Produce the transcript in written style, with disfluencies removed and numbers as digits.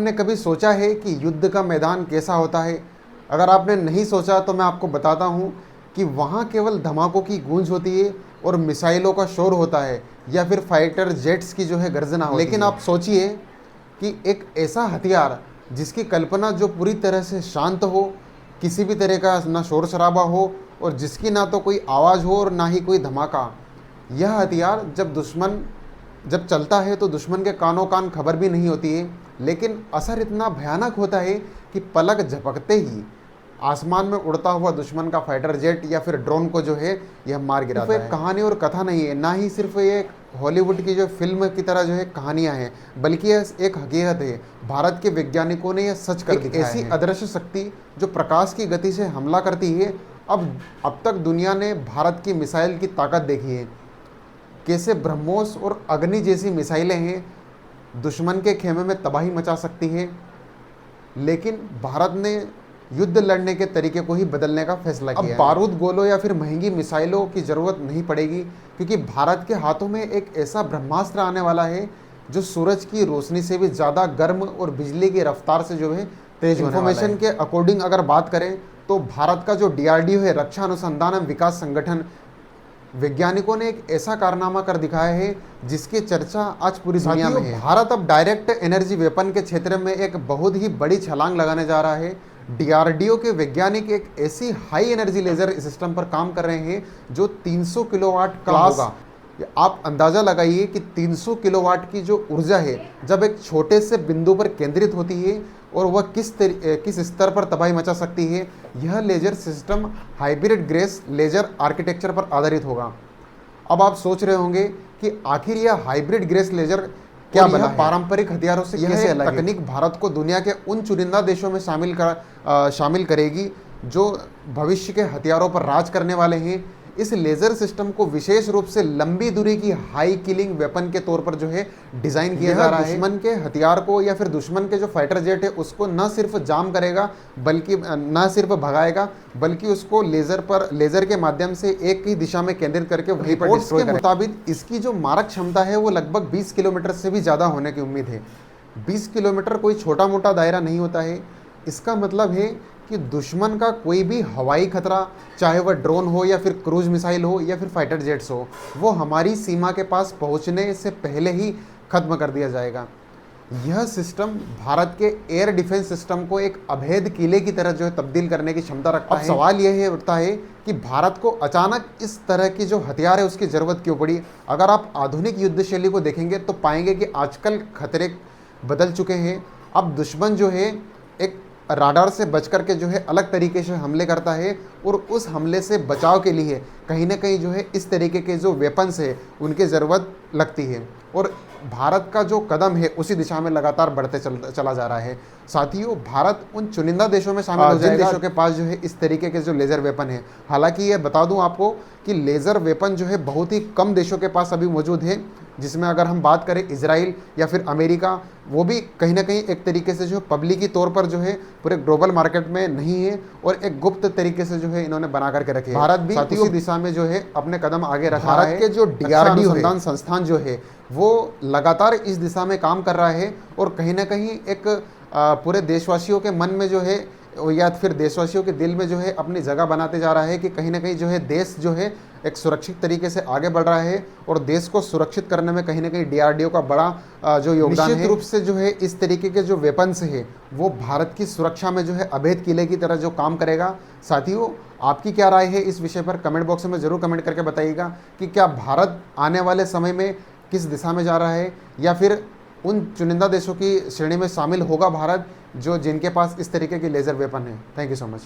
आपने कभी सोचा है कि युद्ध का मैदान कैसा होता है? अगर आपने नहीं सोचा तो मैं आपको बताता हूँ कि वहाँ केवल धमाकों की गूंज होती है और मिसाइलों का शोर होता है या फिर फाइटर जेट्स की जो है गर्जना होती है। लेकिन आप सोचिए कि एक ऐसा हथियार जिसकी कल्पना जो पूरी तरह से शांत हो, किसी भी तरह का ना शोर शराबा हो और जिसकी ना तो कोई आवाज़ हो और ना ही कोई धमाका। यह हथियार जब चलता है तो दुश्मन के कानों कान खबर भी नहीं होती है, लेकिन असर इतना भयानक होता है कि पलक झपकते ही आसमान में उड़ता हुआ दुश्मन का फाइटर जेट या फिर ड्रोन को जो है यह मार गिराता है। कहानी और कथा नहीं है, ना ही सिर्फ ये हॉलीवुड की जो फिल्म की तरह जो है कहानियां हैं, बल्कि यह एक हकीकत है। भारत के वैज्ञानिकों ने यह सच कर दिखाया है। ऐसी अदृश्य शक्ति जो प्रकाश की गति से हमला करती है। अब तक दुनिया ने भारत की मिसाइल की ताकत देखी है, कैसे ब्रह्मोस और अग्नि जैसी मिसाइलें हैं दुश्मन के खेमे में तबाही मचा सकती है। लेकिन भारत ने युद्ध लड़ने के तरीके को ही बदलने का फैसला किया। अब बारूद गोलों या फिर महंगी मिसाइलों की ज़रूरत नहीं पड़ेगी, क्योंकि भारत के हाथों में एक ऐसा ब्रह्मास्त्र आने वाला है जो सूरज की रोशनी से भी ज़्यादा गर्म और बिजली की रफ्तार से जो है तेज होने वाला है। इन्फॉर्मेशन के अकॉर्डिंग अगर बात करें तो भारत का जो DRDO है, रक्षा अनुसंधान एवं विकास संगठन, वैज्ञानिकों ने एक ऐसा कारनामा कर दिखाया है जिसकी चर्चा आज पूरी दुनिया में है। भारत अब डायरेक्ट एनर्जी वेपन के क्षेत्र में एक बहुत ही बड़ी छलांग लगाने जा रहा है। DRDO के वैज्ञानिक एक ऐसी हाई एनर्जी लेजर सिस्टम पर काम कर रहे हैं जो 300 किलोवाट का होगा। आप अंदाज़ा लगाइए कि 300 किलोवाट की जो ऊर्जा है जब एक छोटे से बिंदु पर केंद्रित होती है और वह किस स्तर पर तबाही मचा सकती है। यह laser system hybrid grace laser architecture पर आधारित होगा। अब आप सोच रहे होंगे कि आखिर यह हाइब्रिड ग्रेस लेजर क्या बना है? पारंपरिक हथियारों से कैसे अलग है? तकनीक भारत को दुनिया के उन चुनिंदा देशों में शामिल करेगी जो भविष्य के हथियारों पर राज करने वाले हैं। इस लेजर सिस्टम को विशेष रूप से लंबी दूरी की हाई किलिंग वेपन के तौर पर जो है डिजाइन किया जा रहा है। दुश्मन के हथियार को या फिर दुश्मन के जो फाइटर जेट है उसको न सिर्फ जाम करेगा, बल्कि न सिर्फ भगाएगा, बल्कि उसको लेजर के माध्यम से एक ही दिशा में केंद्रित करके वहीं पर डिस्ट्रॉय करेगा। मुताबिक इसकी जो मारक क्षमता है वो लगभग 20 किलोमीटर से भी ज़्यादा होने की उम्मीद है। 20 किलोमीटर कोई छोटा मोटा दायरा नहीं होता है। इसका मतलब है कि दुश्मन का कोई भी हवाई खतरा, चाहे वह ड्रोन हो या फिर क्रूज मिसाइल हो या फिर फाइटर जेट्स हो, वो हमारी सीमा के पास पहुंचने से पहले ही खत्म कर दिया जाएगा। यह सिस्टम भारत के एयर डिफेंस सिस्टम को एक अभेद किले की तरह जो है तब्दील करने की क्षमता रखता है। अब सवाल यह उठता है कि भारत को अचानक इस तरह की जो हथियार है उसकी ज़रूरत क्यों पड़ी। अगर आप आधुनिक युद्ध शैली को देखेंगे तो पाएंगे कि आजकल खतरे बदल चुके हैं। अब दुश्मन जो है एक राडार से बच करके जो है अलग तरीके से हमले करता है और उस हमले से बचाव के लिए कहीं ना कहीं जो है इस तरीके के जो वेपन्स है उनकी ज़रूरत लगती है। और भारत का जो कदम है उसी दिशा में लगातार बढ़ते चला जा रहा है। साथियों, भारत उन चुनिंदा देशों में शामिल हो जाएगा जिन देशों के पास जो है इस तरीके के जो लेज़र वेपन है। हालांकि ये बता दूं आपको कि लेज़र वेपन जो है बहुत ही कम देशों के पास अभी मौजूद है, जिसमें अगर हम बात करें इजराइल या फिर अमेरिका, वो भी कहीं ना कहीं एक तरीके से जो पब्लिकी तौर पर जो है पूरे ग्लोबल मार्केट में नहीं है और एक गुप्त तरीके से जो है इन्होंने बना करके रखे। भारत भी उसी दिशा में जो है अपने कदम आगे रखा है। भारत के जो DRDO अनुसंधान संस्थान जो है वो लगातार इस दिशा में काम कर रहा है और कहीं ना कहीं एक पूरे देशवासियों के मन में जो है या फिर देशवासियों के दिल में जो है अपनी जगह बनाते जा रहा है कि कहीं ना कहीं जो है देश जो है एक सुरक्षित तरीके से आगे बढ़ रहा है और देश को सुरक्षित करने में कहीं ना कहीं DRDO का बड़ा जो योगदान है। निश्चित रूप से जो है इस तरीके के जो वेपन्स है वो भारत की सुरक्षा में जो है अभेद किले की तरह जो काम करेगा। साथियों, आपकी क्या राय है इस विषय पर कमेंट बॉक्स में ज़रूर कमेंट करके बताइएगा कि क्या भारत आने वाले समय में किस दिशा में जा रहा है या फिर उन चुनिंदा देशों की श्रेणी में शामिल होगा भारत जिनके पास इस तरीके की लेज़र वेपन है। Thank you so much.